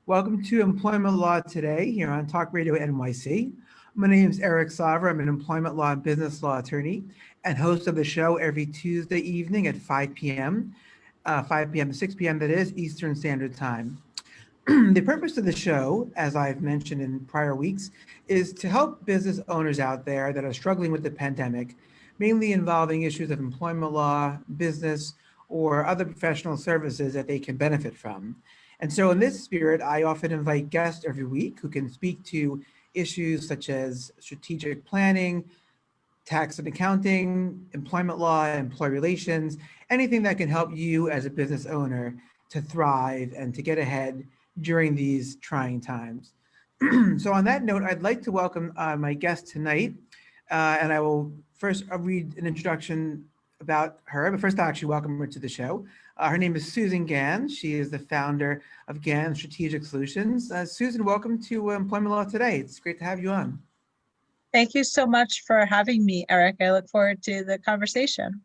Welcome to Employment Law Today here on Talk Radio NYC. My name is Eric Savra. I'm an employment law and business law attorney and host of the show every Tuesday evening at 5 p.m. 5 p.m. to 6 p.m. that is Eastern Standard Time. The purpose of the show, as I've mentioned in prior weeks, is to help business owners out there that are struggling with the pandemic, mainly involving issues of employment law, business, or other professional services that they can benefit from. And so in this spirit, I often invite guests every week who can speak to issues such as strategic planning, tax and accounting, employment law, employee relations, anything that can help you as a business owner to thrive and to get ahead during these trying times. So on that note, I'd like to welcome my guest tonight, and I will first read an introduction about her, but first I'll actually welcome her to the show. Her name is Susan Ganz. She is the founder of Ganz Strategic Solutions. Susan, welcome to Employment Law Today. It's great to have you on. Thank you so much for having me, Eric. I look forward to the conversation.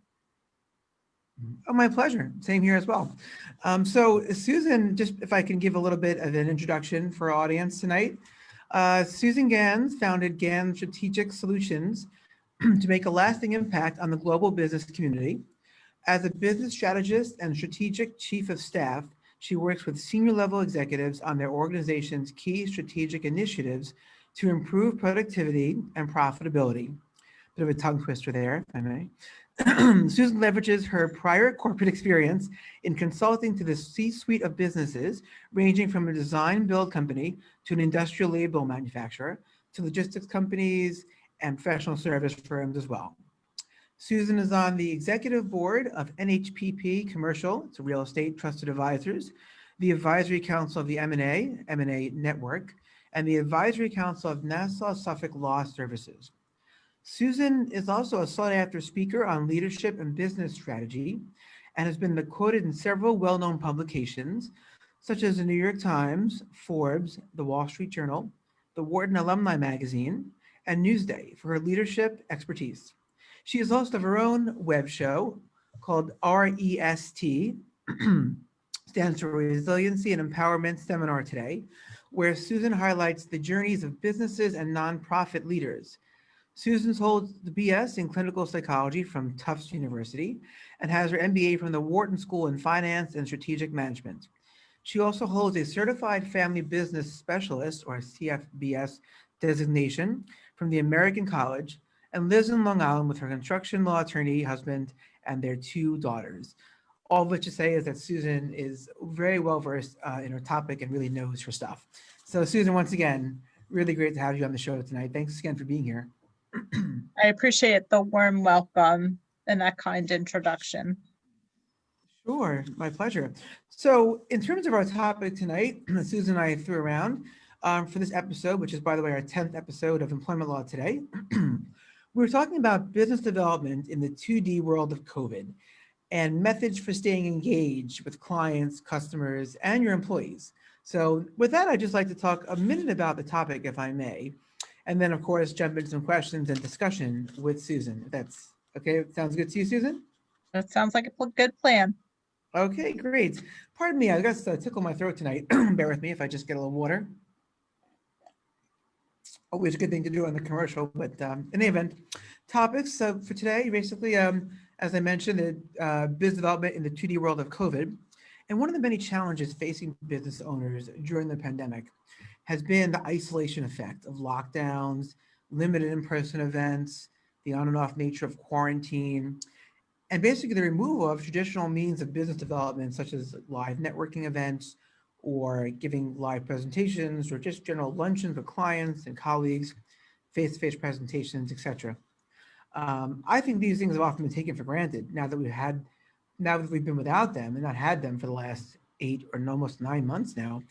Oh, my pleasure. Same here as well. So Susan, just if I can give a little bit of an introduction for our audience tonight. Susan Ganz founded Ganz Strategic Solutions to make a lasting impact on the global business community. As a business strategist and strategic chief of staff, she works with senior level executives on their organization's key strategic initiatives to improve productivity and profitability. Bit of a tongue twister there, if I may. Susan leverages her prior corporate experience in consulting to the C-suite of businesses, ranging from a design build company to an industrial label manufacturer, to logistics companies and professional service firms as well. Susan is on the executive board of NHPP Commercial, it's a real estate trusted advisors, the advisory council of the M&A Network, and the advisory council of Nassau Suffolk Law Services. Susan is also a sought-after speaker on leadership and business strategy and has been quoted in several well-known publications, such as the New York Times, Forbes, the Wall Street Journal, the Wharton Alumni Magazine, and Newsday for her leadership expertise. She is host of her own web show called REST, stands for Resiliency and Empowerment Seminar Today, where Susan highlights the journeys of businesses and nonprofit leaders. Susan holds the BS in clinical psychology from Tufts University and has her MBA from the Wharton School in Finance and Strategic Management. She also holds a Certified Family Business Specialist, or CFBS, designation from the American College and lives in Long Island with her construction law attorney husband and their 2 daughters. All of which to say is that Susan is very well versed in her topic and really knows her stuff. So Susan, once again, really great to have you on the show tonight. Thanks again for being here. I appreciate the warm welcome and that kind introduction. Sure, my pleasure. So in terms of our topic tonight, Susan and I threw around for this episode, which is, by the way, our 10th episode of Employment Law Today. We're talking about business development in the 2D world of COVID and methods for staying engaged with clients, customers, and your employees. So with that, I'd just like to talk a minute about the topic, if I may, and then, of course, jump into some questions and discussion with Susan. If that's okay. Sounds good to you, Susan? That sounds like a good plan. Okay, great. Pardon me, I got a tickle in my throat tonight. Bear with me if I just get a little water. Always a good thing to do on the commercial, but in any event, topics for today, basically, as I mentioned, business development in the 2D world of COVID. And one of the many challenges facing business owners during the pandemic has been the isolation effect of lockdowns, limited in-person events, the on and off nature of quarantine, and basically the removal of traditional means of business development, such as live networking events, or giving live presentations, or just general luncheons with clients and colleagues, face-to-face presentations, etc. I think these things have often been taken for granted now that we've been without them and not had them for the last 8 or almost 9 months now.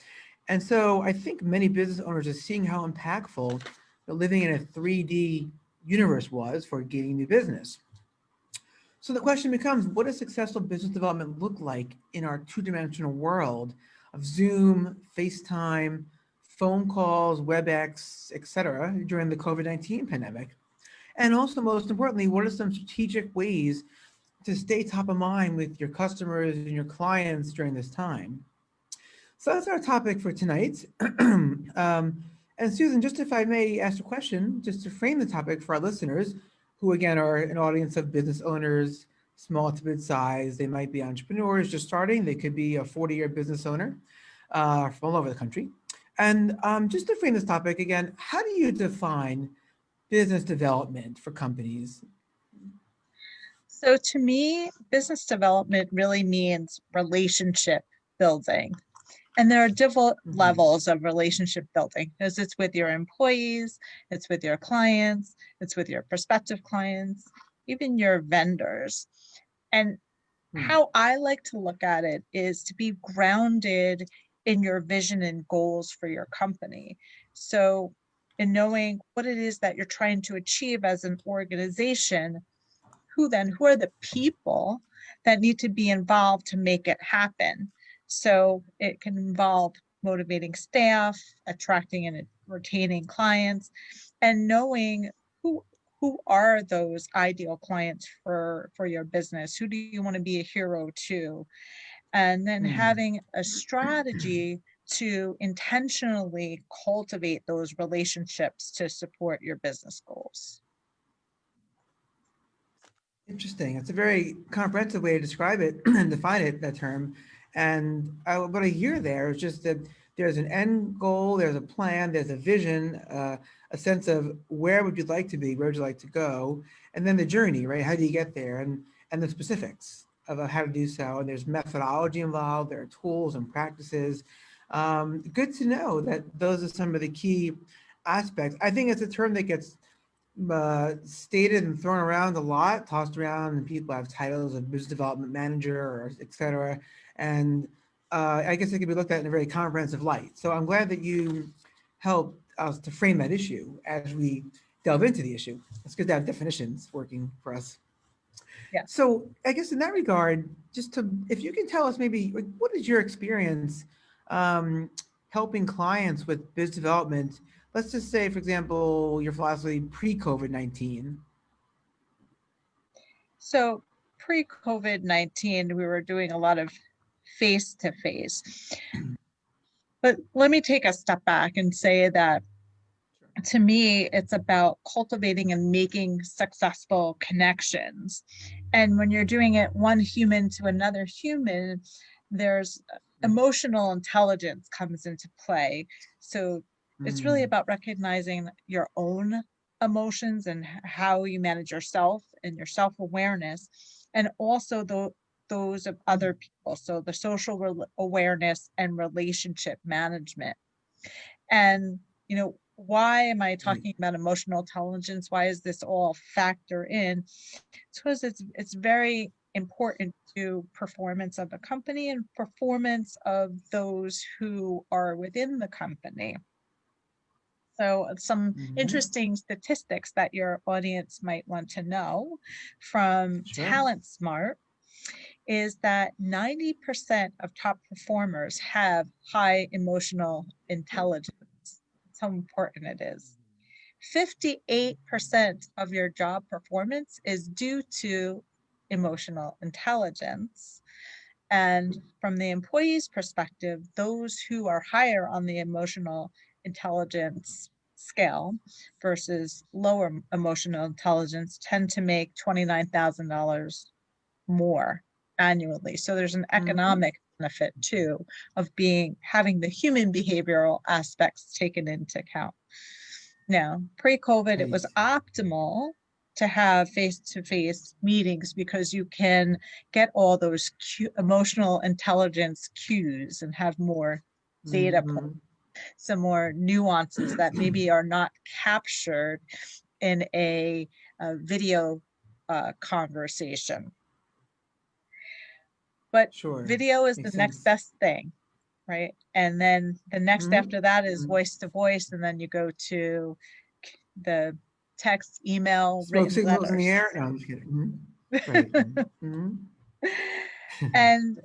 And so I think many business owners are seeing how impactful living in a 3D universe was for gaining new business. So the question becomes, what does successful business development look like in our 2-dimensional world of Zoom, FaceTime, phone calls, WebEx, etc., during the COVID-19 pandemic? And also, most importantly, what are some strategic ways to stay top of mind with your customers and your clients during this time? So that's our topic for tonight. And Susan, just if I may ask a question, just to frame the topic for our listeners, who again are an audience of business owners, small to mid-size. They might be entrepreneurs just starting. They could be a 40-year business owner from all over the country. And just to frame this topic again, how do you define business development for companies? So to me, business development really means relationship building. And there are different Mhm. levels of relationship building because it's with your employees, it's with your clients, it's with your prospective clients, even your vendors. And Hmm. how I like to look at it is to be grounded in your vision and goals for your company. So, in knowing what it is that you're trying to achieve as an organization, who are the people that need to be involved to make it happen. So it can involve motivating staff, attracting and retaining clients, and knowing who who are those ideal clients for your business. Who do you want to be a hero to? And then Hmm. having a strategy to intentionally cultivate those relationships to support your business goals. Interesting. It's a very comprehensive way to describe it and define it, that term. And what I hear there is just that there's an end goal, there's a plan, there's a vision, a sense of where would you like to be, where would you like to go, and then the journey, right? How do you get there? And the specifics of how to do so. And there's methodology involved, there are tools and practices. Good to know that those are some of the key aspects. I think it's a term that gets stated and thrown around a lot, tossed around, and people have titles of business development manager or et cetera. And I guess it could be looked at in a very comprehensive light. So I'm glad that you helped us to frame that issue as we delve into the issue. It's good to have definitions working for us. Yeah. So I guess in that regard, just to, if you can tell us maybe, like, what is your experience um, helping clients with biz development? Let's just say, for example, your philosophy pre-COVID-19. So pre-COVID-19, we were doing a lot of face-to-face. But let me take a step back and say that to me, it's about cultivating and making successful connections. And when you're doing it one human to another human, there's emotional intelligence comes into play. So it's really Mm, about recognizing your own emotions and how you manage yourself and your self-awareness, and also those of other people. So the social awareness and relationship management. And, why am I right. talking about emotional intelligence? Why is this all factor in? It's because it's very important to performance of a company and performance of those who are within the company. So some Mhm. interesting statistics that your audience might want to know from Sure. Talent Smart is that 90% of top performers have high emotional intelligence. That's how important it is. 58% of your job performance is due to emotional intelligence. And from the employee's perspective, those who are higher on the emotional intelligence scale versus lower emotional intelligence tend to make $29,000 more annually. So there's an Mhm. economic benefit too of having the human behavioral aspects taken into account. Now, pre-COVID, it Right. was optimal to have face-to-face meetings because you can get all those emotional intelligence cues and have more data points, Mhm. some more nuances that maybe are not captured in a video conversation. But Sure. video is the Makes next sense. best thing, right? And then the next Mhm. after that is Mhm. voice to voice, and then you go to the text, email, Smoke written signals in the letters. air? No, I'm just kidding. Mhm. Right. Mhm. And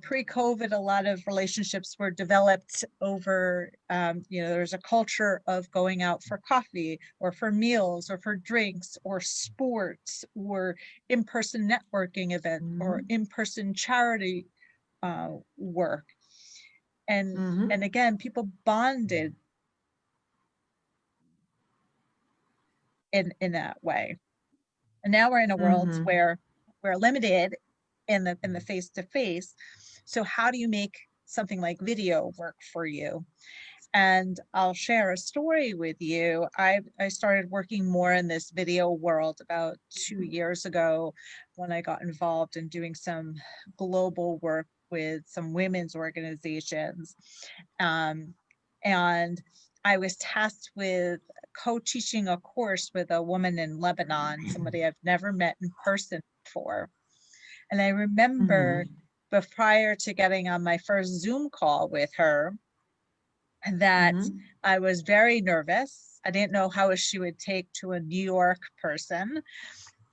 pre-COVID, a lot of relationships were developed over, there's a culture of going out for coffee or for meals or for drinks or sports or in-person networking event or Mhm. in-person charity work. And Mm-hmm. again, people bonded in that way. And now we're in a world Mm-hmm. where we're limited in the face to face. So how do you make something like video work for you? And I'll share a story with you. I started working more in this video world about 2 years ago when I got involved in doing some global work with some women's organizations. Um, and I was tasked with co-teaching a course with a woman in Lebanon, somebody I've never met in person before. And I remember, Mm-hmm. but prior to getting on my first Zoom call with her, that Mm-hmm. I was very nervous. I didn't know how she would take to a New York person.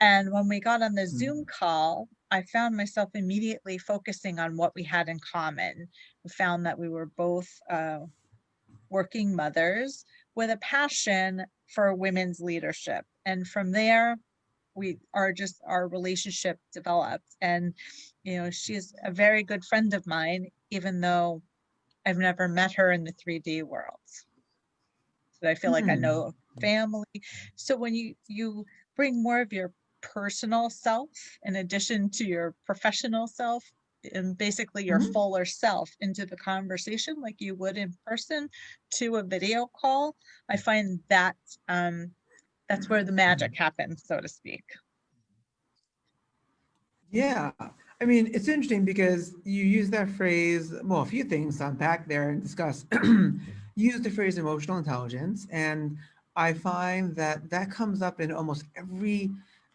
And when we got on the Zoom call, I found myself immediately focusing on what we had in common. We found that we were both working mothers with a passion for women's leadership. And from there, our relationship developed. And, she's a very good friend of mine, even though I've never met her in the 3D world. So I feel like I Mm-hmm. know family. So when you bring more of your personal self in addition to your professional self, and basically your Mm-hmm. fuller self into the conversation like you would in person to a video call, I find that that's where the magic happens, so to speak. Yeah. I mean, it's interesting because you use that phrase, well, a few things to unpack there and discuss. Use the phrase emotional intelligence, and I find that that comes up in almost every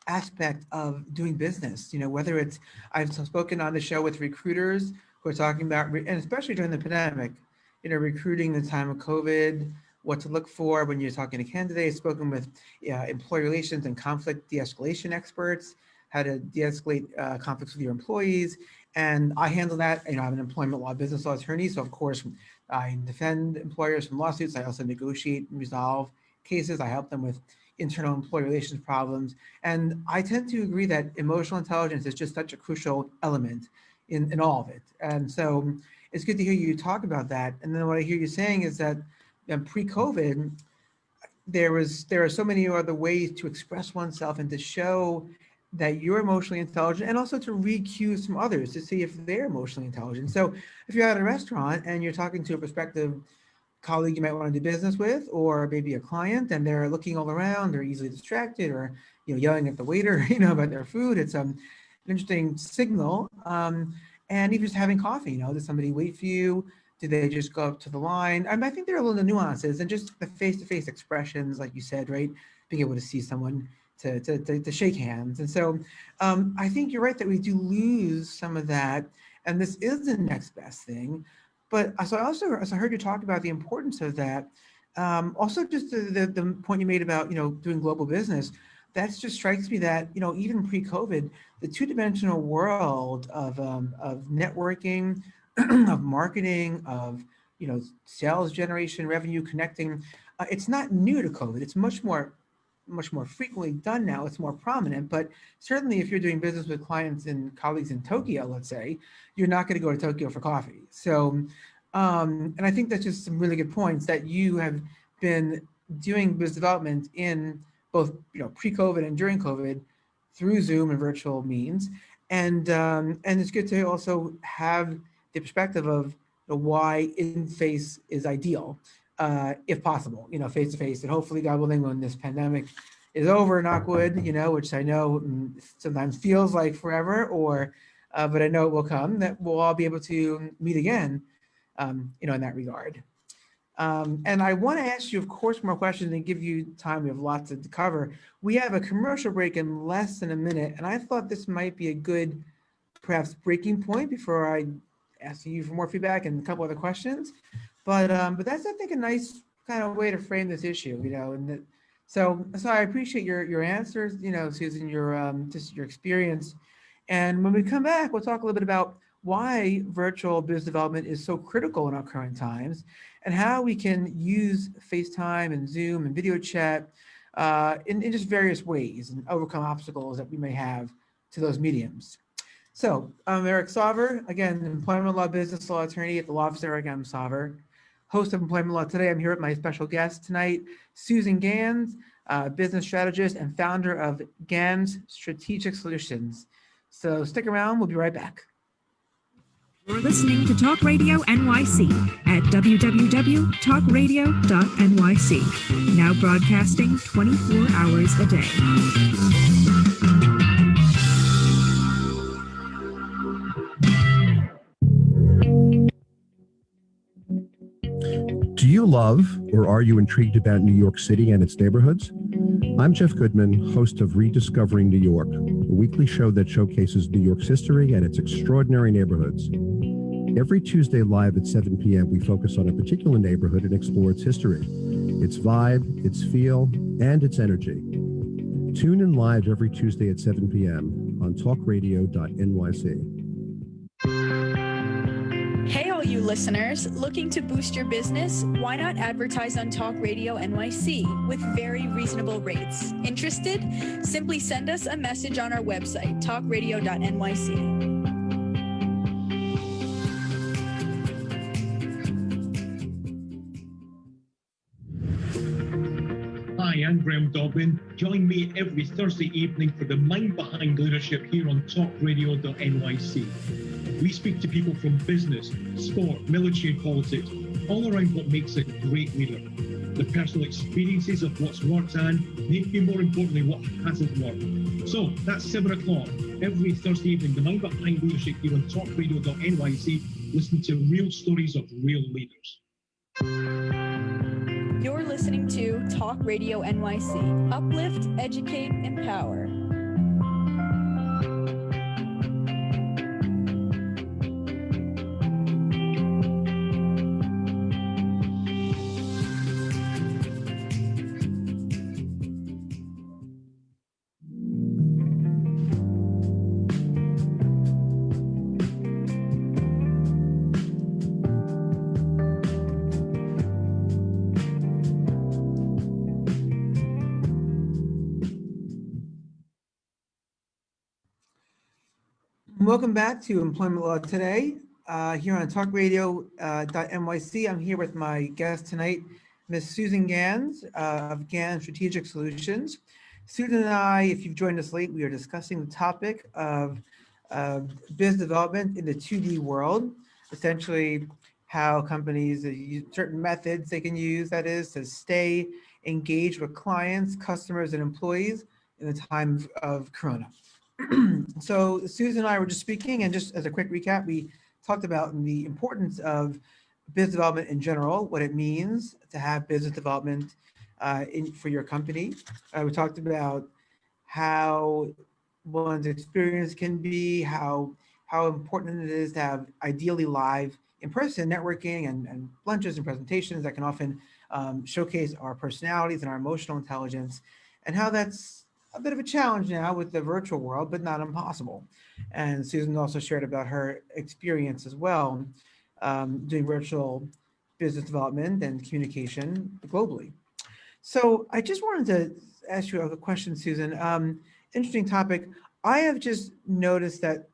aspect of doing business. Whether it's, I've spoken on the show with recruiters who are talking about, and especially during the pandemic, recruiting in the time of COVID, what to look for when you're talking to candidates, spoken with employee relations and conflict de-escalation experts, how to de-escalate conflicts with your employees. And I handle that. I'm an employment law, business law attorney. So of course, I defend employers from lawsuits. I also negotiate and resolve cases. I help them with internal employee relations problems. And I tend to agree that emotional intelligence is just such a crucial element in all of it. And so it's good to hear you talk about that. And then what I hear you saying is that pre-COVID, there are so many other ways to express oneself and to show that you're emotionally intelligent, and also to read cues from others to see if they're emotionally intelligent. So if you're at a restaurant and you're talking to a prospective colleague you might want to do business with, or maybe a client, and they're looking all around, they're easily distracted, or yelling at the waiter, about their food. It's an interesting signal. And even just having coffee, does somebody wait for you? Do they just go up to the line? I think there are little nuances and just the face-to-face expressions, like you said, right? Being able to see someone to shake hands. And so I think you're right that we do lose some of that. And this is the next best thing. But so as I heard you talk about the importance of that, also just the point you made about, doing global business, that just strikes me that, even pre-COVID, the two-dimensional world of networking, of marketing, of, sales generation, revenue connecting, it's not new to COVID. It's much more frequently done now. It's more prominent, but certainly if you're doing business with clients and colleagues in Tokyo, let's say, you're not going to go to Tokyo for coffee. So, and I think that's just some really good points that you have been doing business development in both, pre-COVID and during COVID through Zoom and virtual means. And it's good to also have the perspective of why in-face is ideal, if possible, face to face. And hopefully, God willing, when this pandemic is over, knock wood, which I know sometimes feels like forever, but I know it will come, that we'll all be able to meet again, in that regard. And I want to ask you, of course, more questions and give you time. We have lots to cover. We have a commercial break in less than a minute, and I thought this might be a good, perhaps, breaking point before I ask you for more feedback and a couple other questions. But that's, I think, a nice kind of way to frame this issue, so I appreciate your answers, Susan, your just your experience. And when we come back, we'll talk a little bit about why virtual business development is so critical in our current times, and how we can use FaceTime and Zoom and video chat in just various ways and overcome obstacles that we may have to those mediums. So I'm Eric Sauver, again, employment law, business law attorney at the law office Eric M. Sauver, host of Employment Law Today. I'm here with my special guest tonight, Susan Ganz, business strategist and founder of Ganz Strategic Solutions. So stick around, we'll be right back. You're listening to Talk Radio NYC at www.talkradio.nyc. Now broadcasting 24 hours a day. Do you love or are you intrigued about New York City and its neighborhoods? I'm Jeff Goodman, host of Rediscovering New York, a weekly show that showcases New York's history and its extraordinary neighborhoods. Every Tuesday live at 7 p.m., we focus on a particular neighborhood and explore its history, its vibe, its feel, and its energy. Tune in live every Tuesday at 7 p.m. on talkradio.nyc. Hey, all you listeners, looking to boost your business? Why not advertise on Talk Radio NYC with very reasonable rates? Interested? Simply send us a message on our website, talkradio.nyc. Hi, I'm Graham Dobbin. Join me every Thursday evening for the Mind Behind Leadership here on talkradio.nyc. We speak to people from business, sport, military and politics, all around what makes a great leader. The personal experiences of what's worked and, maybe more importantly, what hasn't worked. So that's 7 o'clock every Thursday evening, the Mind Behind Leadership here on talkradio.nyc. Listen to real stories of real leaders. You're listening to Talk Radio NYC. Uplift, educate, empower. Welcome back to Employment Law Today, here on talkradio.nyc. I'm here with my guest tonight, Ms. Susan Ganz of Ganz Strategic Solutions. Susan and I, if you've joined us late, we are discussing the topic of business development in the 2D world, essentially how companies use certain methods they can use, that is, to stay engaged with clients, customers, and employees in the time of Corona. So Susan and I were just speaking, and just as a quick recap, we talked about the importance of business development in general, what it means to have business development for your company. We talked about how one's experience can be, how important it is to have ideally live in-person networking and lunches and presentations that can often showcase our personalities and our emotional intelligence, and how that's a bit of a challenge now with the virtual world, but not impossible. And Susan also shared about her experience as well, doing virtual business development and communication globally. So I just wanted to ask you a question, Susan. Interesting topic. I have just noticed that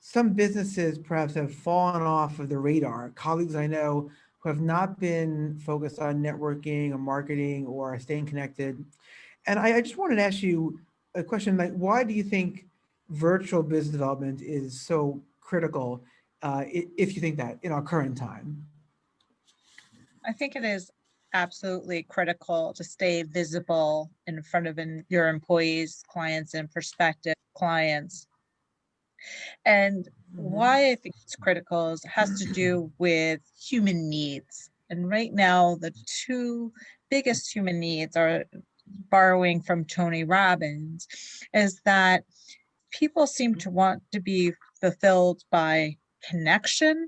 some businesses perhaps have fallen off of the radar. Colleagues I know who have not been focused on networking or marketing or staying connected. And I just wanted to ask you a question, like, why do you think virtual business development is so critical, if you think that, in our current time? I think it is absolutely critical to stay visible in front of your employees, clients, and prospective clients. And why I think it's critical is it has to do with human needs. And right now, the two biggest human needs are, borrowing from Tony Robbins, is that people seem to want to be fulfilled by connection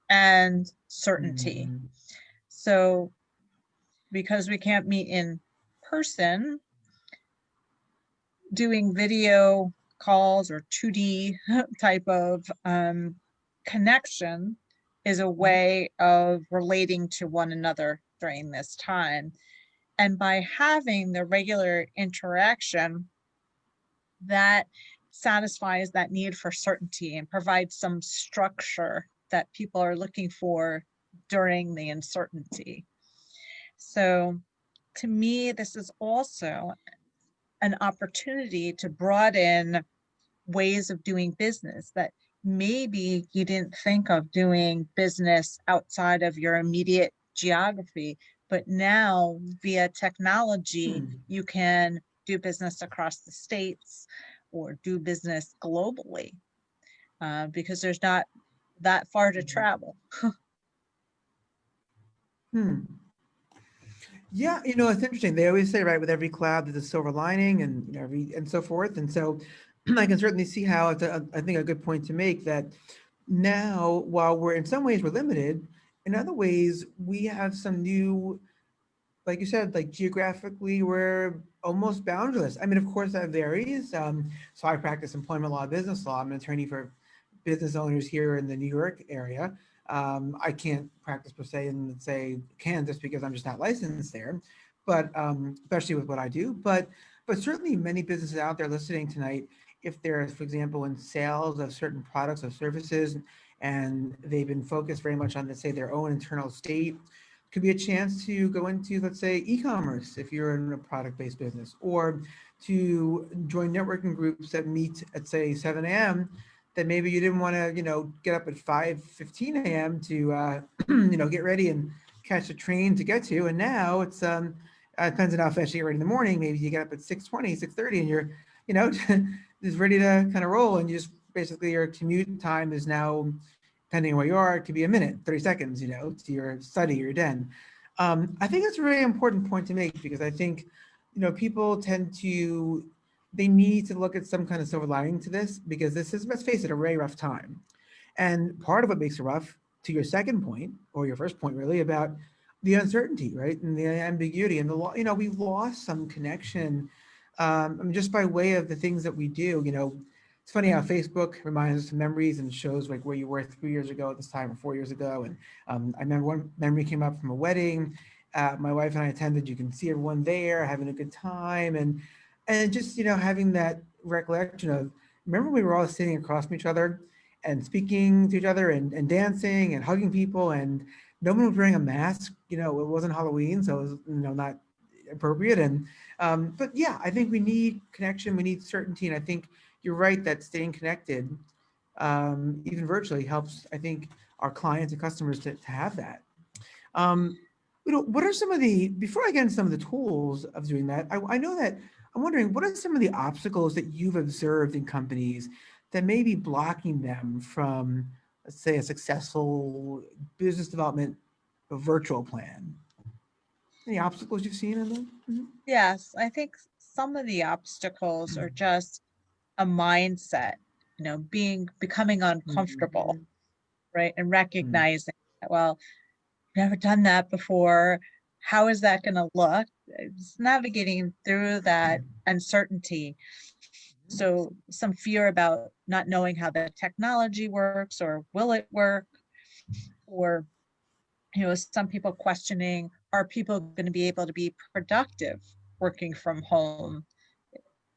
and certainty. So because we can't meet in person, doing video calls or 2D type of connection is a way of relating to one another during this time. And by having the regular interaction, that satisfies that need for certainty and provides some structure that people are looking for during the uncertainty. So to me, this is also an opportunity to broaden ways of doing business that maybe you didn't think of doing business outside of your immediate geography, but now via technology, you can do business across the states or do business globally because there's not that far to travel. Yeah, it's interesting. They always say, right, with every cloud, there's a silver lining, and and so forth. And so, I can certainly see how it's I think a good point to make that now, while we're in some ways we're limited, in other ways we have some new, like you said, like geographically we're almost boundaryless. I mean, of course that varies. So I practice employment law, business law. I'm an attorney for business owners here in the New York area. I can't practice per se in, let's say, Kansas because I'm just not licensed there, but especially with what I do. But certainly many businesses out there listening tonight, if they're, for example, in sales of certain products or services, and they've been focused very much on, let's say, their own internal state, could be a chance to go into, let's say, e-commerce if you're in a product-based business, or to join networking groups that meet at, say, 7 a.m. that maybe you didn't want to, get up at 5:15 a.m. to, get ready and catch a train to get to. And now it's, depends on how fast you get ready in the morning. Maybe you get up at 6:20, 6:30, and you're, just ready to kind of roll. And you just basically your commute time is now, depending on where you are, it could be a minute, 30 seconds, to your study, your den. I think that's a really important point to make because I think, people tend to, they need to look at some kind of silver lining to this because this is, let's face it, a very rough time. And part of what makes it rough, to your second point, or your first point really, about the uncertainty, right? And the ambiguity and the, we've lost some connection just by way of the things that we do, It's funny how Facebook reminds us of memories and shows like where you were 3 years ago at this time or 4 years ago. And I remember one memory came up from a wedding my wife and I attended. You can see everyone there having a good time. And just, having that recollection of, remember we were all sitting across from each other and speaking to each other and dancing and hugging people, and no one was wearing a mask. It wasn't Halloween, so it was, not appropriate. And but yeah, I think we need connection, we need certainty, and I think you're right that staying connected, even virtually, helps, I think, our clients and customers to have that. What are some of the, before I get into some of the tools of doing that, I know that I'm wondering, what are some of the obstacles that you've observed in companies that may be blocking them from, let's say, a successful business development virtual plan? Any obstacles you've seen in them? Mm-hmm. Yes, I think some of the obstacles are just a mindset, becoming uncomfortable, right? And recognizing that, well, never done that before. How is that going to look? It's navigating through that uncertainty. So some fear about not knowing how the technology works, or will it work? Or, some people questioning, are people going to be able to be productive working from home?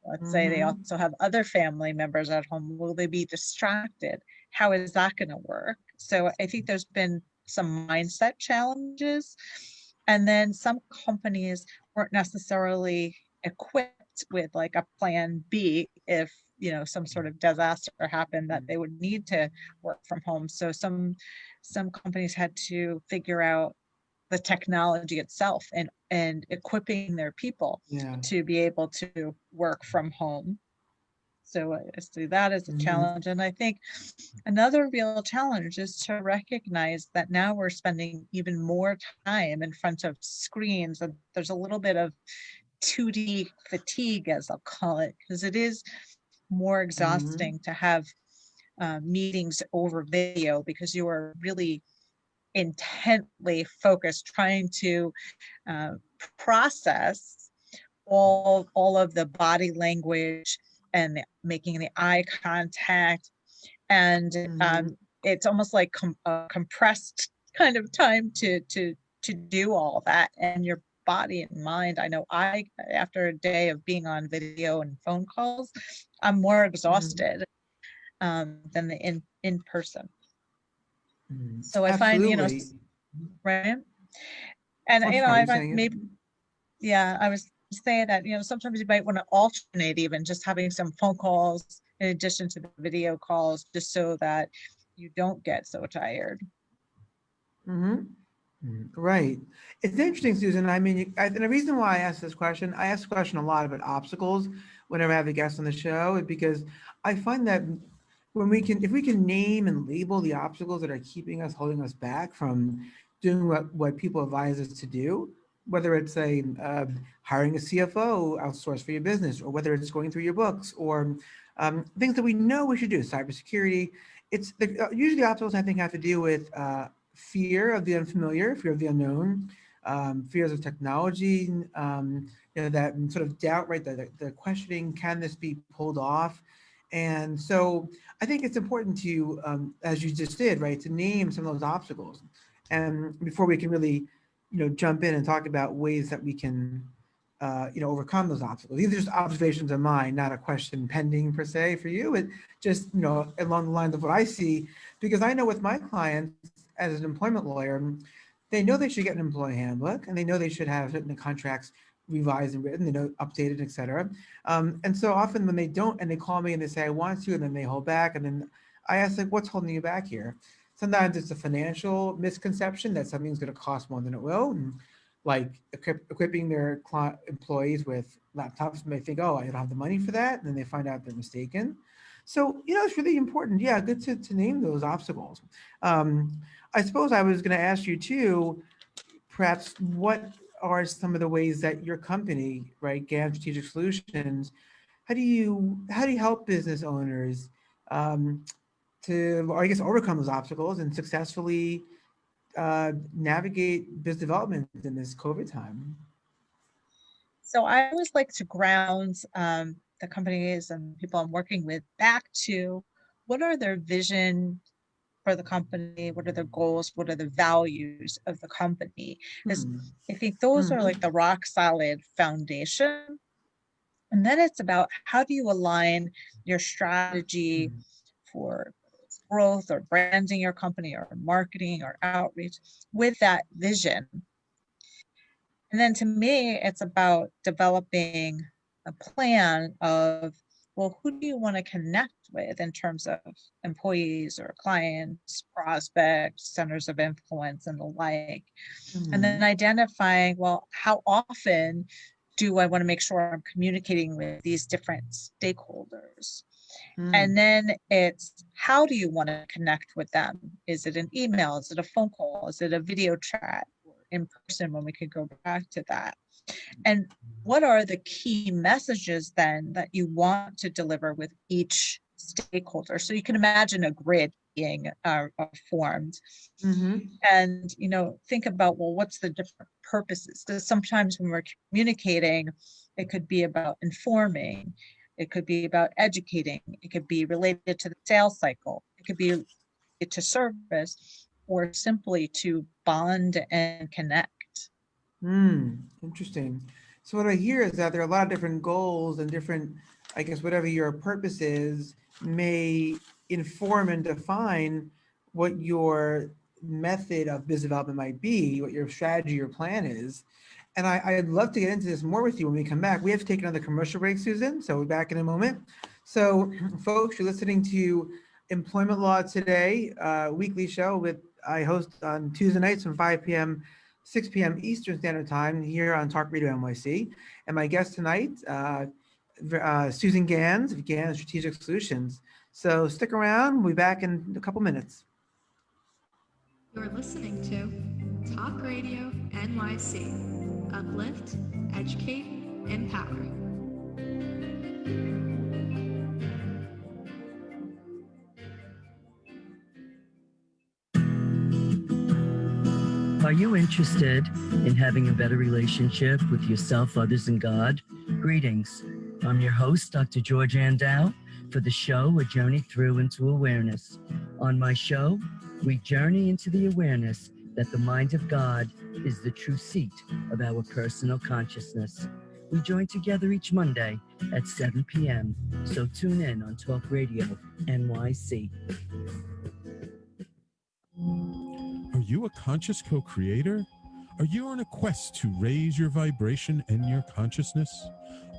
Let's say they also have other family members at home. Will they be distracted? How is that going to work? So I think there's been some mindset challenges. And then some companies weren't necessarily equipped with like a plan B if, some sort of disaster happened that they would need to work from home. So some companies had to figure out the technology itself and equipping their people to be able to work from home. So I see that as a challenge. And I think another real challenge is to recognize that now we're spending even more time in front of screens, and there's a little bit of 2D fatigue, as I'll call it, because it is more exhausting to have meetings over video, because you are really intently focused trying to process all of the body language and making the eye contact, and it's almost like compressed kind of time to do all that, and you're body and mind. I know after a day of being on video and phone calls, I'm more exhausted than the in person. So I find, Absolutely. right. And, I'm I sorry, you're find saying it. maybe, yeah, I was saying that, sometimes you might want to alternate even just having some phone calls in addition to the video calls, just so that you don't get so tired. Right. It's interesting, Susan. I mean, and the reason why I ask this question, I ask the question a lot about obstacles whenever I have a guest on the show, is because I find that if we can name and label the obstacles that are keeping us, holding us back from doing what people advise us to do, whether it's hiring a CFO outsource for your business, or whether it's going through your books, or things that we know we should do, cybersecurity. Usually the obstacles I think have to do with fear of the unfamiliar, fear of the unknown, fears of technology, that sort of doubt, right? The questioning, can this be pulled off? And so I think it's important to, as you just did, right, to name some of those obstacles. And before we can really, jump in and talk about ways that we can, overcome those obstacles. These are just observations of mine, not a question pending per se for you, but just, along the lines of what I see, because I know with my clients as an employment lawyer, they know they should get an employee handbook, and they know they should have certain contracts revised and written, updated, et cetera. And so often when they don't, and they call me and they say, I want to, and then they hold back. And then I ask, what's holding you back here? Sometimes it's a financial misconception that something's going to cost more than it will. And like equipping their employees with laptops, and they think, oh, I don't have the money for that. And then they find out they're mistaken. So, it's really important. Yeah, good to name those obstacles. I suppose I was going to ask you too, perhaps what are some of the ways that your company, right, Ganz Strategic Solutions, how do you help business owners to, or I guess, overcome those obstacles and successfully navigate business development in this COVID time? So I always like to ground the companies and people I'm working with back to what are their vision for the company, what are the goals, what are the values of the company, because I think those are like the rock solid foundation. And then it's about how do you align your strategy for growth or branding your company or marketing or outreach with that vision. And then to me, it's about developing a plan of, well, who do you want to connect with in terms of employees or clients, prospects, centers of influence, and the like. And then identifying, well, how often do I want to make sure I'm communicating with these different stakeholders? And then it's, how do you want to connect with them? Is it an email? Is it a phone call? Is it a video chat? Or in person, when we could go back to that? And what are the key messages then that you want to deliver with each stakeholder? So you can imagine a grid being formed. And, think about, well, what's the different purposes? Because sometimes when we're communicating, it could be about informing. It could be about educating. It could be related to the sales cycle. It could be to service, or simply to bond and connect. Interesting. So what I hear is that there are a lot of different goals and different, I guess, whatever your purpose is, may inform and define what your method of business development might be, what your strategy, your plan is. And I'd love to get into this more with you when we come back. We have to take another commercial break, Susan, so we're back in a moment. So folks, you're listening to Employment Law Today, weekly show I host on Tuesday nights from 5 p.m., 6 p.m. Eastern Standard Time here on Talk Radio NYC. And my guest tonight, Susan Ganz of Ganz Strategic Solutions. So stick around, we'll be back in a couple minutes. You're listening to Talk Radio NYC. Uplift, educate, empower. Are you interested in having a better relationship with yourself, others, and God? Greetings. I'm your host, Dr. George Andow, for the show A Journey Through into Awareness. On my show, we journey into the awareness that the mind of God is the true seat of our personal consciousness. We join together each Monday at 7 p.m., so tune in on Talk Radio NYC. Are you a conscious co-creator? Are you on a quest to raise your vibration and your consciousness?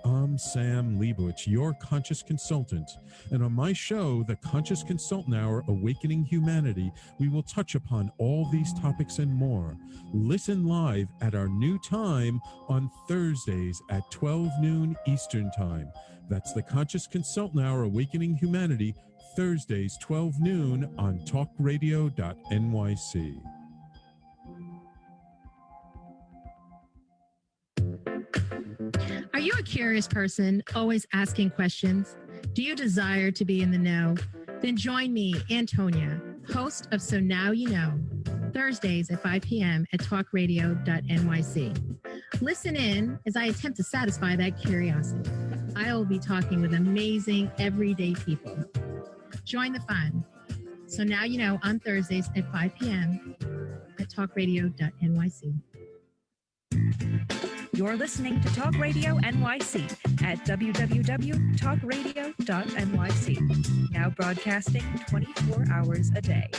I'm Sam Leibowitz, your conscious consultant. And on my show, The Conscious Consultant Hour, Awakening Humanity, we will touch upon all these topics and more. Listen live at our new time on Thursdays at 12 noon Eastern Time. That's The Conscious Consultant Hour, Awakening Humanity, Thursdays, 12 noon on talkradio.nyc. Are you a curious person, always asking questions? Do you desire to be in the know? Then join me, Antonia, host of So Now You Know, Thursdays at 5 p.m. at talkradio.nyc. Listen in as I attempt to satisfy that curiosity. I will be talking with amazing, everyday people. Join the fun. So Now You Know on Thursdays at 5 p.m. at talkradio.nyc. You're listening to Talk Radio NYC at www.talkradio.nyc. Now broadcasting 24 hours a day.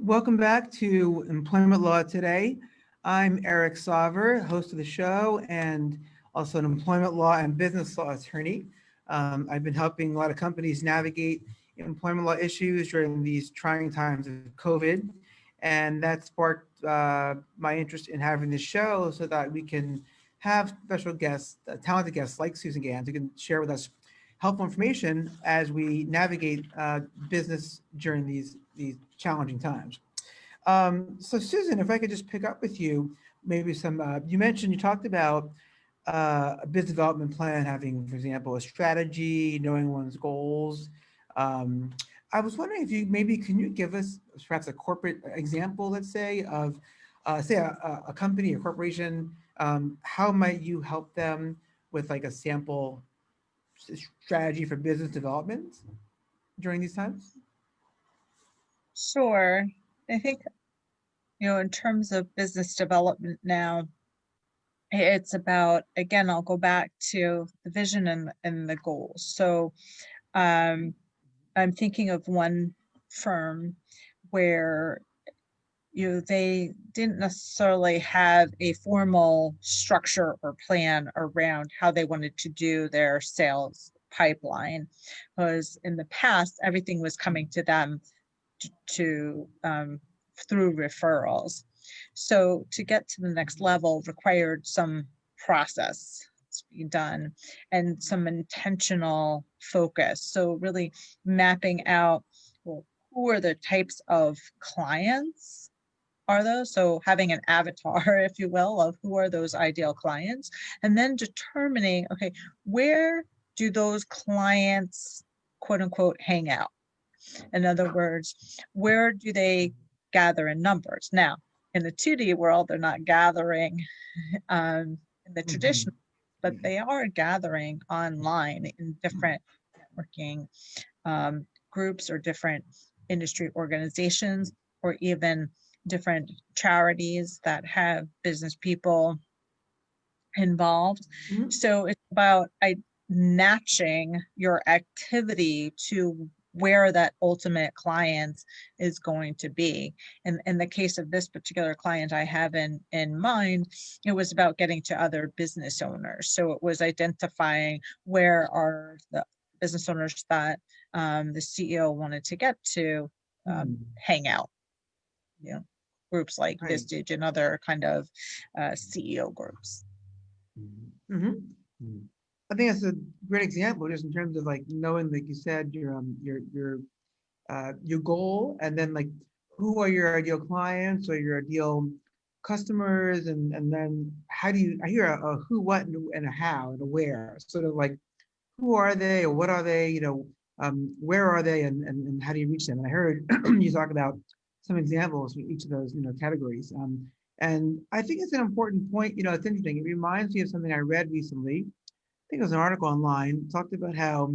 Welcome back to Employment Law Today. I'm Eric Sauver, host of the show and also an employment law and business law attorney. I've been helping a lot of companies navigate employment law issues during these trying times of COVID. And that sparked my interest in having this show so that we can have special guests, talented guests like Susan Ganz, who can share with us helpful information as we navigate business during these challenging times. So Susan, if I could just pick up with you, maybe you talked about a business development plan having, for example, a strategy, knowing one's goals. I was wondering if can you give us perhaps a corporate example, let's say, of say a company, a corporation, how might you help them with like a sample strategy for business development during these times? Sure. I think, in terms of business development now, it's about, again, I'll go back to the vision and the goals. So I'm thinking of one firm where they didn't necessarily have a formal structure or plan around how they wanted to do their sales pipeline, because in the past everything was coming to them to through referrals. So to get to the next level required some process to be done and some intentional focus. So really mapping out, well, who are the types of clients are those? So having an avatar, if you will, of who are those ideal clients, and then determining, okay, where do those clients, quote unquote, hang out? In other words, where do they gather in numbers? Now, in the 2D world, they're not gathering in the traditional, but they are gathering online in different networking groups or different industry organizations, or even different charities that have business people involved. Mhm. So it's about matching your activity to where that ultimate client is going to be. And in the case of this particular client I have in mind, it was about getting to other business owners. So it was identifying where are the business owners that the CEO wanted to get to hang out. Groups like Right. Vistage and other kind of CEO groups. I think that's a great example, just in terms of like knowing, like you said, your goal, and then like who are your ideal clients or your ideal customers, and then how do you, I hear a who, what, and a how, and a where, sort of like, who are they, or what are they, where are they, and how do you reach them? And I heard you talk about some examples for each of those, categories. And I think it's an important point. It's interesting. It reminds me of something I read recently. I think it was an article online, talked about how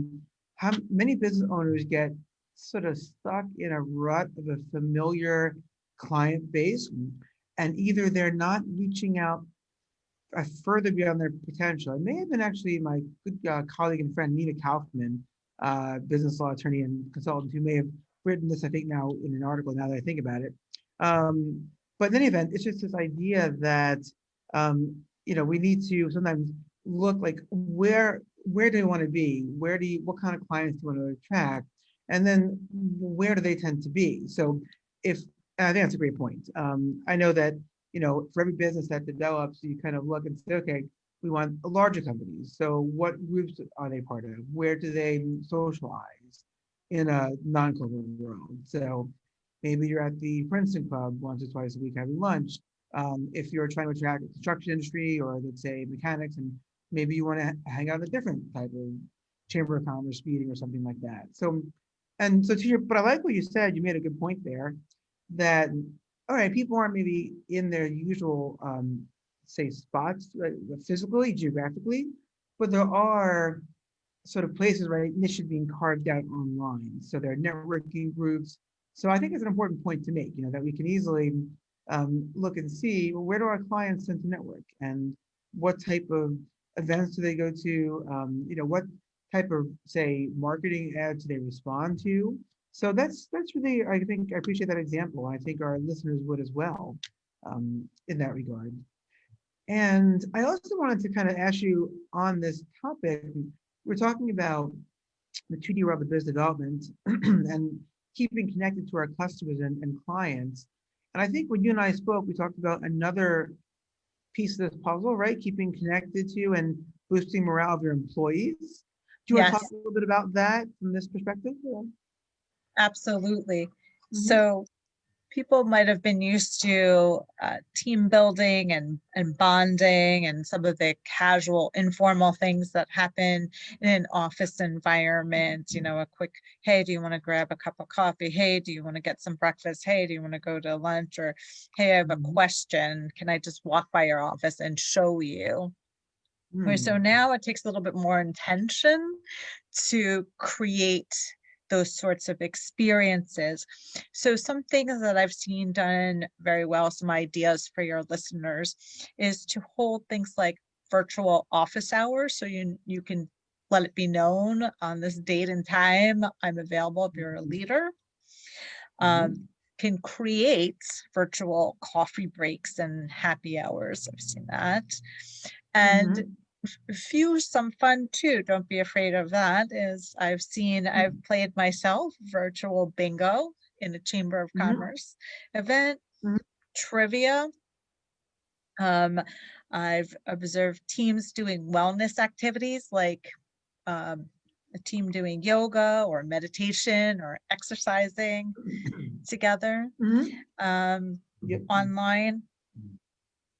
many business owners get sort of stuck in a rut of a familiar client base, and either they're not reaching out further beyond their potential. It may have been actually my good colleague and friend Nina Kaufman, business law attorney and consultant, who may have written this, I think, now in an article, now that I think about it. But in any event, it's just this idea that we need to sometimes look like, where do they want to be? What kind of clients do you want to attract? And then where do they tend to be? So I think that's a great point. I know that, for every business that develops, you kind of look and say, okay, we want larger companies. So what groups are they part of? Where do they socialize in a non-corporate world? So maybe you're at the Princeton Club once or twice a week having lunch. If you're trying to attract the construction industry, or let's say mechanics, and maybe you want to hang out in a different type of chamber of commerce meeting or something like that. So but I like what you said. You made a good point there, that all right, people aren't maybe in their usual say spots, right, physically, geographically, but there are sort of places, right, niches being carved out online. So there are networking groups. So I think it's an important point to make, that we can easily look and see, well, where do our clients tend to network, and what type of events do they go to? What type of, say, marketing ads do they respond to? So that's really, I think, I appreciate that example. I think our listeners would as well, in that regard. And I also wanted to kind of ask you on this topic, we're talking about the 2D world of business development and keeping connected to our customers and clients. And I think when you and I spoke, we talked about another piece of this puzzle, right? Keeping connected to and boosting morale of your employees. Do you want to talk a little bit about that from this perspective? Absolutely. So people might have been used to team building and bonding and some of the casual, informal things that happen in an office environment. A quick, hey, do you want to grab a cup of coffee? Hey, do you want to get some breakfast? Hey, do you want to go to lunch? Or, hey, I have a question. Can I just walk by your office and show you? So now it takes a little bit more intention to create those sorts of experiences. So some things that I've seen done very well, some ideas for your listeners, is to hold things like virtual office hours. So you can let it be known on this date and time, I'm available if you're a leader. Can create virtual coffee breaks and happy hours. I've seen that. And fuse some fun too. Don't be afraid of that. I've played myself virtual bingo in a Chamber of Commerce event, trivia. I've observed teams doing wellness activities, like a team doing yoga or meditation or exercising together online.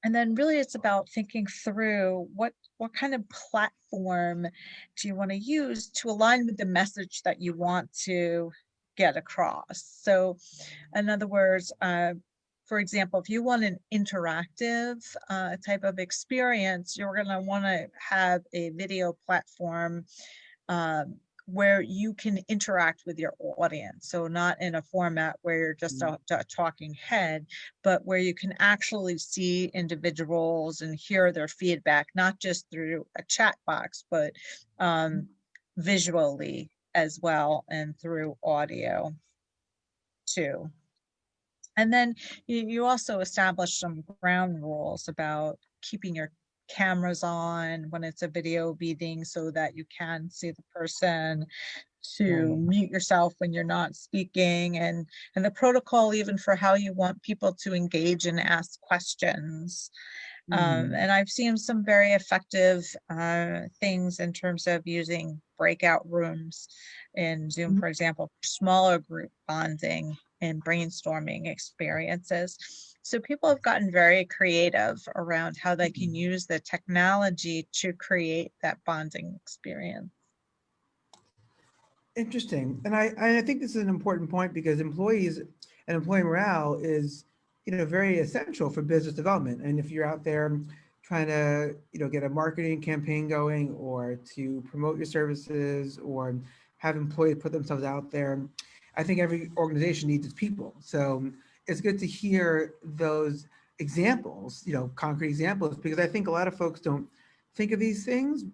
And then really it's about thinking through what kind of platform do you want to use to align with the message that you want to get across. So in other words, for example, if you want an interactive type of experience, you're going to want to have a video platform where you can interact with your audience. So not in a format where you're just a talking head, but where you can actually see individuals and hear their feedback, not just through a chat box, but visually as well, and through audio too. And then you also establish some ground rules about keeping your cameras on when it's a video meeting so that you can see the person, to mute yourself when you're not speaking, and the protocol even for how you want people to engage and ask questions. And I've seen some very effective things in terms of using breakout rooms in Zoom, for example, smaller group bonding and brainstorming experiences. So people have gotten very creative around how they can use the technology to create that bonding experience. Interesting. And I think this is an important point because employees and employee morale is, very essential for business development. And if you're out there trying to, get a marketing campaign going or to promote your services or have employees put themselves out there, I think every organization needs its people. So it's good to hear those examples, concrete examples, because I think a lot of folks don't think of these things.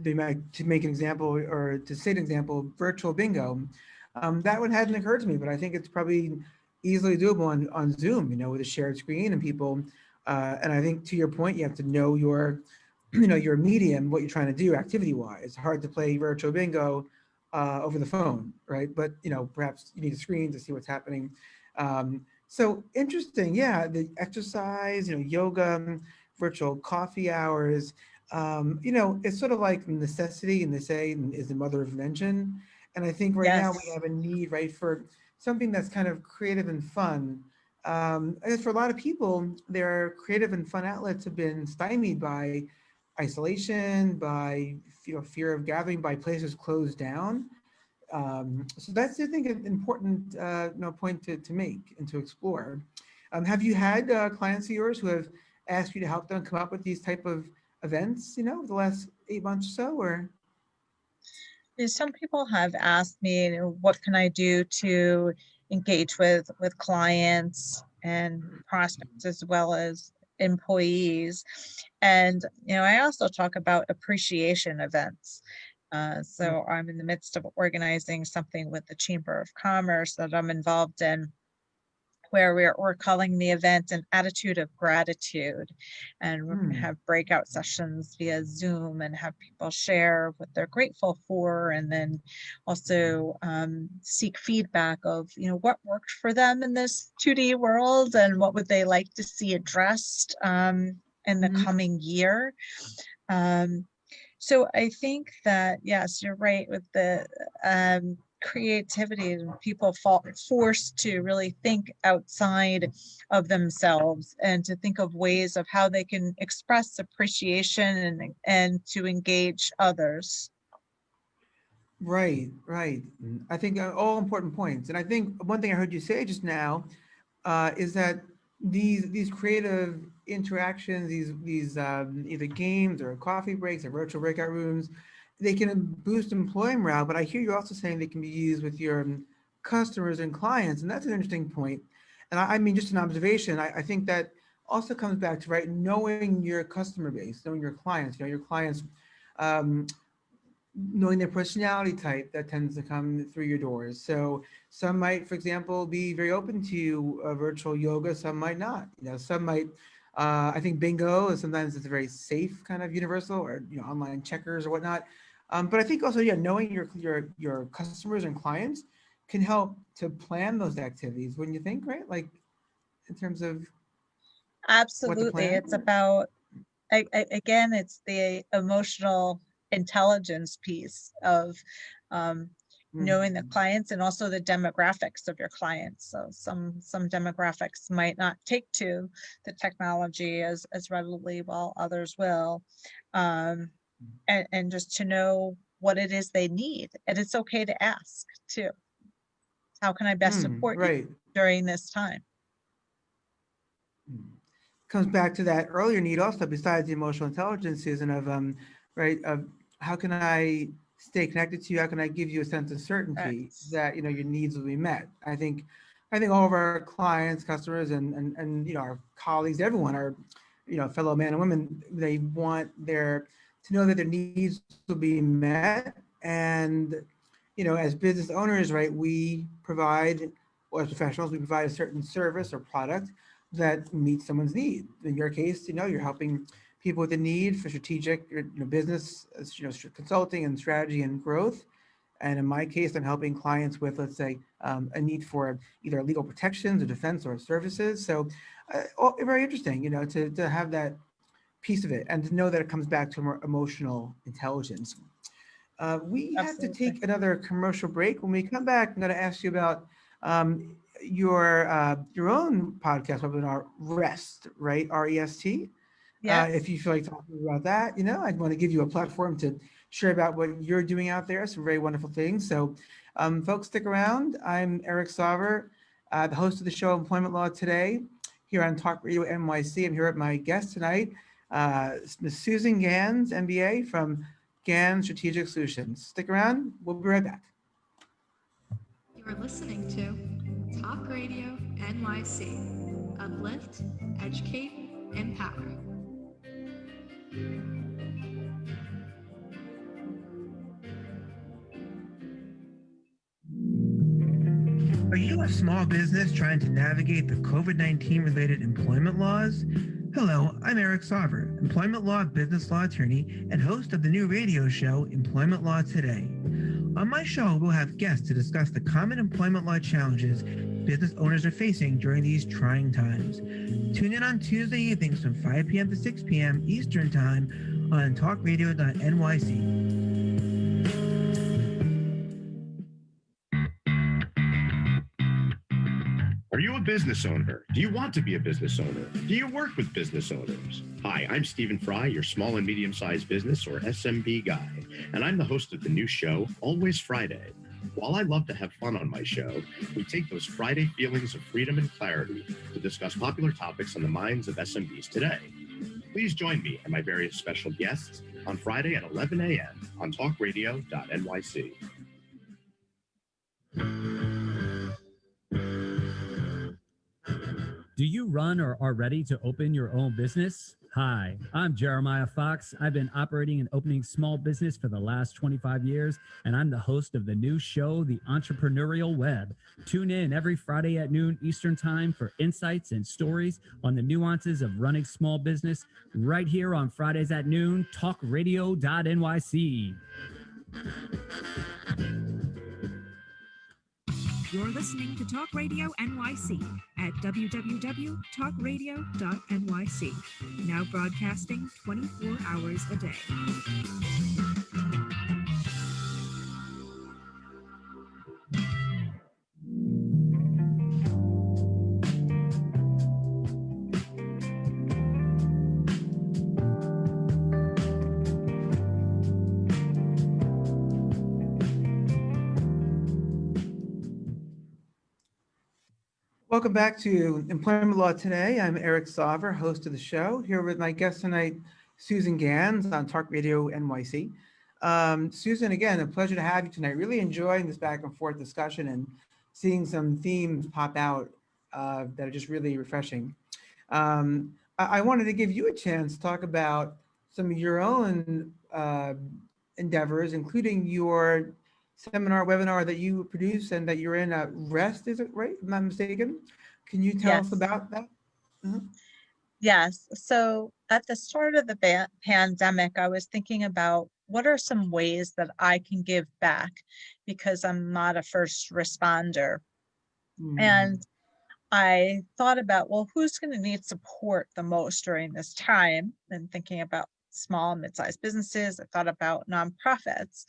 To make an example or to say an example, virtual bingo. That one hadn't occurred to me, but I think it's probably easily doable on Zoom, with a shared screen and people. And I think to your point, you have to know your, your medium, what you're trying to do activity-wise. It's hard to play virtual bingo over the phone, right? But, perhaps you need a screen to see what's happening. So interesting, yeah, the exercise, yoga, virtual coffee hours, it's sort of like necessity, and they say is the mother of invention. And I think right now we Yes. have a need, right, for something that's kind of creative and fun. I guess for a lot of people, their creative and fun outlets have been stymied by isolation, by fear of gathering, by places closed down. So that's, I think, an important point to make and to explore. Have you had clients of yours who have asked you to help them come up with these type of events, the last 8 months or so, or? Some people have asked me, what can I do to engage with clients and prospects as well as employees. And, I also talk about appreciation events. So I'm in the midst of organizing something with the Chamber of Commerce that I'm involved in, where we're calling the event an attitude of gratitude. And we're going to have breakout sessions via Zoom and have people share what they're grateful for, and then also seek feedback of, what worked for them in this 2D world and what would they like to see addressed in the coming year. So I think that, yes, you're right with the creativity, and people forced to really think outside of themselves and to think of ways of how they can express appreciation and to engage others. Right. I think all important points. And I think one thing I heard you say just now is that these creative interactions, these either games or coffee breaks or virtual breakout rooms, they can boost employee morale. But I hear you also saying they can be used with your customers and clients, and that's an interesting point. And I mean, just an observation. I think that also comes back to knowing your customer base, knowing your clients. Your clients. Knowing their personality type that tends to come through your doors. So some might, for example, be very open to virtual yoga. Some might not. Some might. I think bingo is sometimes it's a very safe kind of universal, or online checkers or whatnot. But I think also, knowing your customers and clients can help to plan those activities. Wouldn't you think? Right? Like in terms of Absolutely, it's about again, it's the emotional intelligence piece of knowing the clients and also the demographics of your clients. So some demographics might not take to the technology as readily, while others will. And just to know what it is they need. And it's okay to ask too. How can I best support you during this time? Comes back to that earlier need also, besides the emotional intelligence, Susan, of of how can I stay connected to you? How can I give you a sense of certainty that your needs will be met? I think all of our clients, customers, and our colleagues, everyone, our fellow men and women, they want to know that their needs will be met. And as business owners, we provide, or as professionals, we provide a certain service or product that meets someone's need. In your case, you're helping people with a need for strategic business, consulting and strategy and growth. And in my case, I'm helping clients with, let's say, a need for either legal protections or defense or services. So very interesting, to have that piece of it and to know that it comes back to more emotional intelligence. We have to take another commercial break. When we come back, I'm going to ask you about your own podcast webinar, REST, right? REST. Yes. If you feel like talking about that, I'd want to give you a platform to share about what you're doing out there. Some very wonderful things. So folks, stick around. I'm Eric Sauver, the host of the show Employment Law Today here on Talk Radio NYC. I'm here with my guest tonight, Ms. Susan Ganz, MBA from Ganz Strategic Solutions. Stick around. We'll be right back. You're listening to Talk Radio NYC. Uplift, educate, empower. Are you a small business trying to navigate the COVID-19 related employment laws? Hello, I'm Eric Sauver, employment law business law attorney and host of the new radio show Employment Law Today. On my show, we'll have guests to discuss the common employment law challenges business owners are facing during these trying times. Tune in on Tuesday evenings from 5 p.m. to 6 p.m. Eastern Time on talkradio.nyc. Are you a business owner? Do you want to be a business owner? Do you work with business owners? Hi, I'm Stephen Fry, your small and medium-sized business or SMB guy, and I'm the host of the new show, Always Friday. While I love to have fun on my show, we take those Friday feelings of freedom and clarity to discuss popular topics on the minds of SMBs today. Please join me and my various special guests on Friday at 11 a.m. on talkradio.nyc. Do you run or are ready to open your own business? Hi, I'm Jeremiah Fox. I've been operating and opening small business for the last 25 years, and I'm the host of the new show, The Entrepreneurial Web. Tune in every Friday at noon Eastern Time for insights and stories on the nuances of running small business right here on Fridays at noon, talkradio.nyc. You're listening to Talk Radio NYC at www.talkradio.nyc. Now broadcasting 24 hours a day. Welcome back to Employment Law Today. I'm Eric Sauver, host of the show, here with my guest tonight, Susan Ganz on Talk Radio NYC. Susan, again, a pleasure to have you tonight. Really enjoying this back and forth discussion and seeing some themes pop out that are just really refreshing. I wanted to give you a chance to talk about some of your own endeavors, including your seminar webinar that you produce and that you're in REST, is it right? If I'm not mistaken. Can you tell us about that? Yes. So at the start of the pandemic, I was thinking about what are some ways that I can give back because I'm not a first responder. And I thought about, well, who's going to need support the most during this time? And thinking about small, mid-sized businesses, I thought about nonprofits.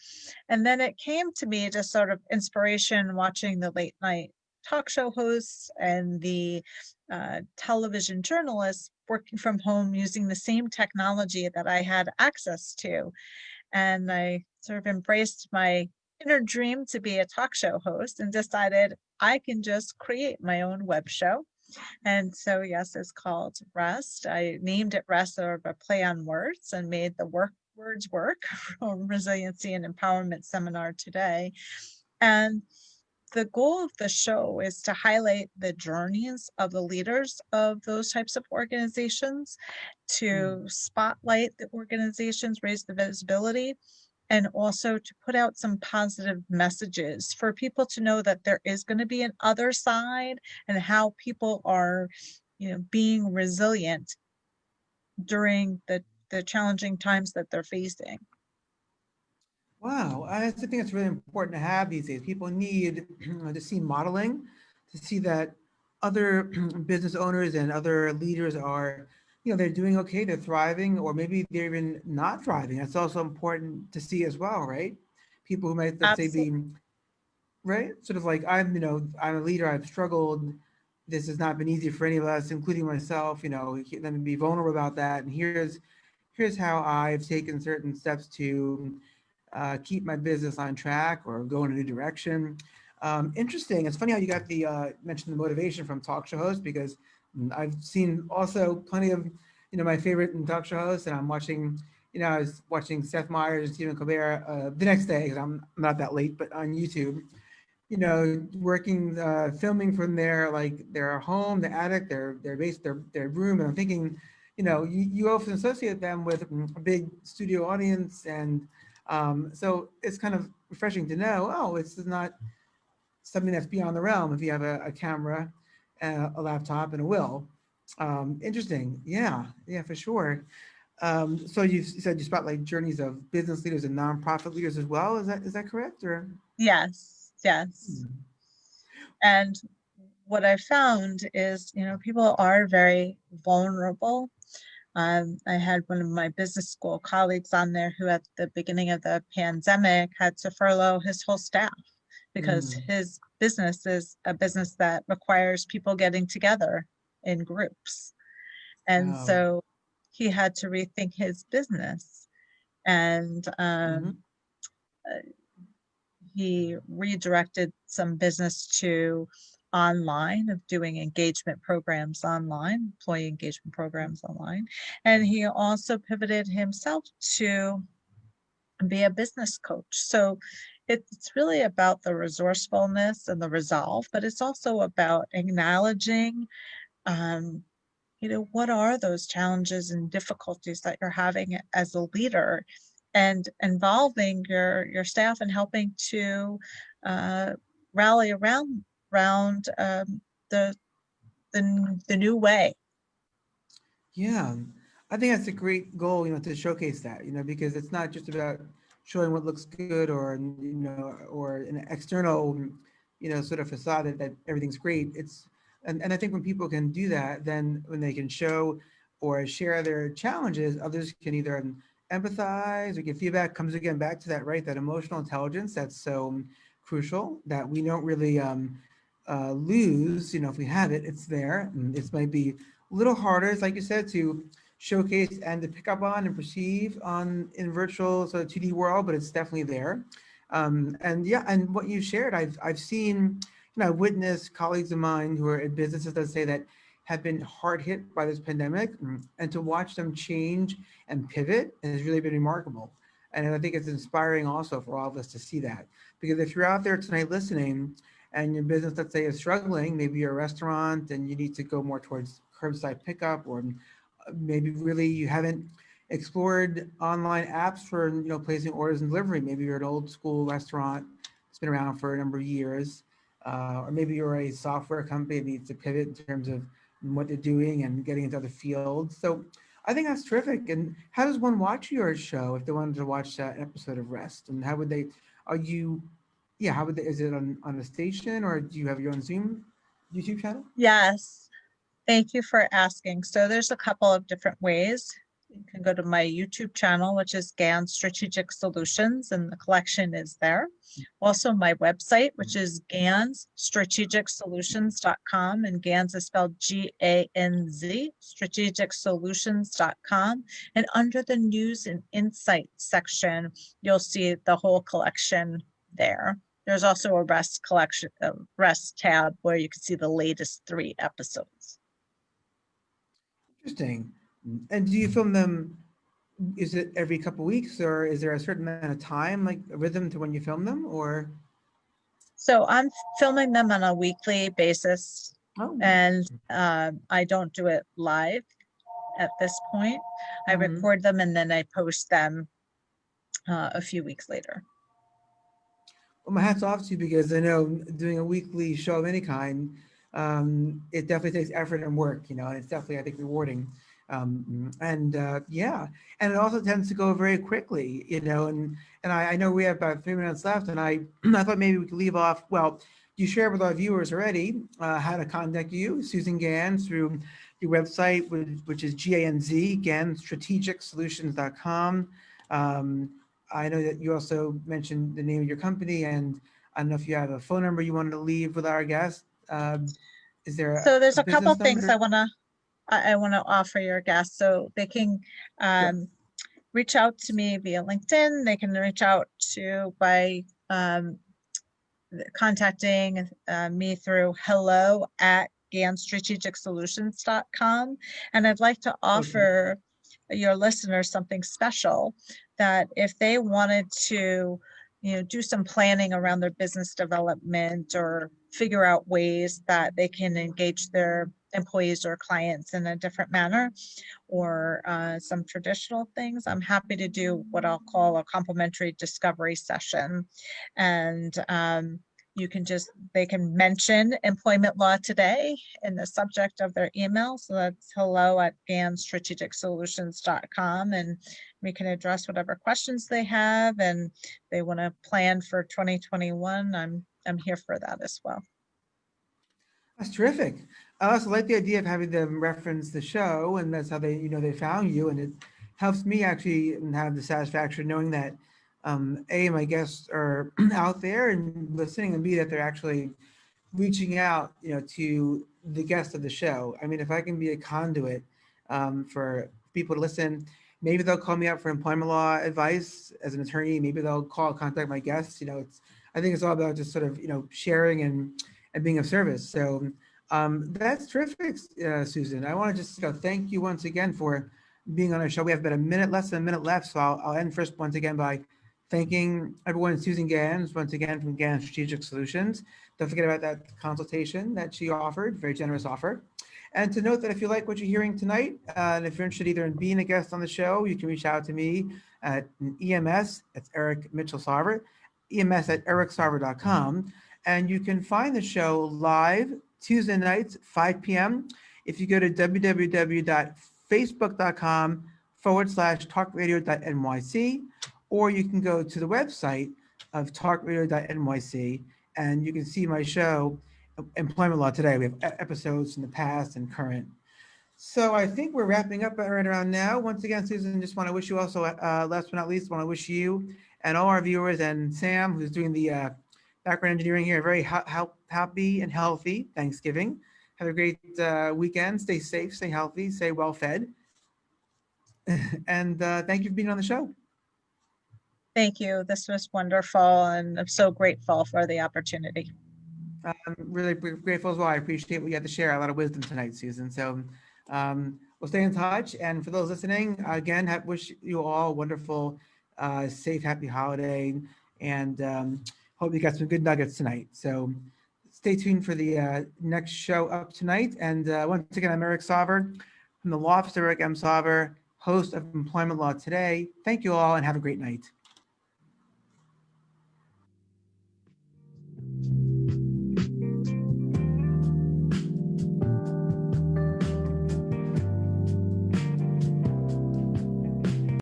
And then it came to me just sort of inspiration watching the late night talk show hosts and the television journalists working from home using the same technology that I had access to. And I sort of embraced my inner dream to be a talk show host and decided I can just create my own web show. And so, yes, it's called REST. I named it REST, sort of a play on words, and made the words work for Resiliency and Empowerment Seminar today. And the goal of the show is to highlight the journeys of the leaders of those types of organizations, to spotlight the organizations, raise the visibility, and also to put out some positive messages for people to know that there is going to be an other side and how people are, being resilient during the challenging times that they're facing. Wow, I think it's really important to have these days. People need to see modeling, to see that other business owners and other leaders are, they're doing okay, they're thriving, or maybe they're even not thriving. That's also important to see as well, right? People who might, let's say, be right? Sort of like I'm a leader. I've struggled. This has not been easy for any of us, including myself. Let me be vulnerable about that. And here's how I've taken certain steps to keep my business on track or go in a new direction. Interesting. It's funny how you got the mentioned the motivation from talk show hosts, because I've seen also plenty of my favorite talk show hosts, and I'm watching. I was watching Seth Meyers and Stephen Colbert the next day, because I'm not that late, but on YouTube. Working, filming from their home, the attic, their base, their room, and I'm thinking, you often associate them with a big studio audience, and so it's kind of refreshing to know, oh, it's not something that's beyond the realm if you have a camera, a laptop, and a will. Interesting. Yeah, for sure. So you said you spotlight journeys of business leaders and nonprofit leaders as well. Is that correct? Or Yes, yes. And what I found is, people are very vulnerable. I had one of my business school colleagues on there who at the beginning of the pandemic had to furlough his whole staff because his business is a business that requires people getting together in groups. And so he had to rethink his business. And he redirected some business to online, of doing engagement programs online, employee engagement programs online. And he also pivoted himself to be a business coach. So it's really about the resourcefulness and the resolve, but it's also about acknowledging, what are those challenges and difficulties that you're having as a leader, and involving your staff and helping to rally around the new way. Yeah, I think that's a great goal, to showcase that, because it's not just about showing what looks good, or, or an external, sort of facade that everything's great. And I think when people can do that, then when they can show or share their challenges, others can either empathize or get feedback. Comes again back to that, right? That emotional intelligence that's so crucial, that we don't really lose, if we have it, it's there. And it might be a little harder, it's like you said, to showcase and to pick up on and perceive in virtual sort of 2D world, but it's definitely there. And yeah, and what you shared, I've seen, I've witnessed colleagues of mine who are in businesses, let's say, that have been hard hit by this pandemic, and to watch them change and pivot has really been remarkable. And I think it's inspiring also for all of us to see that, because if you're out there tonight listening and your business, let's say, is struggling, maybe you're a restaurant and you need to go more towards curbside pickup, or maybe really you haven't explored online apps for placing orders and delivery. Maybe you're an old school restaurant that's been around for a number of years, or maybe you're a software company that needs to pivot in terms of what they're doing and getting into other fields. So I think that's terrific. And how does one watch your show if they wanted to watch that episode of Rest? And how would they? How would they? Is it on a station, or do you have your own Zoom YouTube channel? Yes. Thank you for asking. So there's a couple of different ways. You can go to my YouTube channel, which is Ganz Strategic Solutions, and the collection is there. Also my website, which is GanzStrategicSolutions.com, and Ganz is spelled G-A-N-Z, strategicsolutions.com. And under the news and insights section, you'll see the whole collection there. There's also a Rest collection, Rest tab, where you can see the latest 3 episodes. Interesting. And do you film them, is it every couple of weeks, or is there a certain amount of time, like a rhythm to when you film them, or? So I'm filming them on a weekly basis, and I don't do it live at this point. I record them and then I post them a few weeks later. Well, my hat's off to you, because I know doing a weekly show of any kind, it definitely takes effort and work, and it's definitely, I think, rewarding. And it also tends to go very quickly, and I know we have about 3 minutes left, and I thought maybe we could leave off. Well, you shared with our viewers already how to contact you, Susan Ganz, through your website, which is GANZ, GanzStrategicSolutions.com. I know that you also mentioned the name of your company, and I don't know if you have a phone number you wanted to leave with our guest. Is there So there's a couple business things number? I want to offer your guests, so they can reach out to me via LinkedIn. They can reach out to by contacting me through hello@GansStrategicSolutions.com. And I'd like to offer your listeners something special, that if they wanted to, do some planning around their business development or figure out ways that they can engage their employees or clients in a different manner, or some traditional things, I'm happy to do what I'll call a complimentary discovery session. And they can mention employment law today in the subject of their email. So that's hello@GansStrategicSolutions.com, and we can address whatever questions they have, and they want to plan for 2021. I'm here for that as well. That's terrific. I also like the idea of having them reference the show, and that's how they, they found you. And it helps me actually have the satisfaction knowing that A, my guests are out there and listening, and B, that they're actually reaching out, to the guest of the show. I mean, if I can be a conduit for people to listen, maybe they'll call me up for employment law advice as an attorney. Maybe they'll contact my guests. I think it's all about just sort of, sharing and being of service. So that's terrific, Susan. I want to just thank you once again for being on our show. We have about less than a minute left, so I'll end first once again by thanking everyone. Susan Ganz, once again from Ganz Strategic Solutions. Don't forget about that consultation that she offered, very generous offer. And to note that if you like what you're hearing tonight, and if you're interested either in being a guest on the show, you can reach out to me at EMS, that's Eric Mitchell Sarver, EMS@ericsarver.com. And you can find the show live Tuesday nights, 5 p.m. If you go to www.facebook.com/talkradio.nyc, or you can go to the website of talkradio.nyc, and you can see my show, Employment Law Today. We have episodes in the past and current. So I think we're wrapping up right around now. Once again, Susan, just want to wish you also, last but not least, want to wish you and all our viewers and Sam, who's doing the background engineering here, a very happy and healthy Thanksgiving. Have a great weekend. Stay safe, stay healthy, stay well fed. And thank you for being on the show. Thank you. This was wonderful, and I'm so grateful for the opportunity. I'm really grateful as well. I appreciate what you had to share. A lot of wisdom tonight, Susan. So we'll stay in touch. And for those listening, again, wish you all a wonderful, safe, happy holiday. And hope you got some good nuggets tonight. So stay tuned for the next show up tonight. And once again, I'm Eric Sarver from the law office of Eric M. Sarver, host of Employment Law Today. Thank you all and have a great night.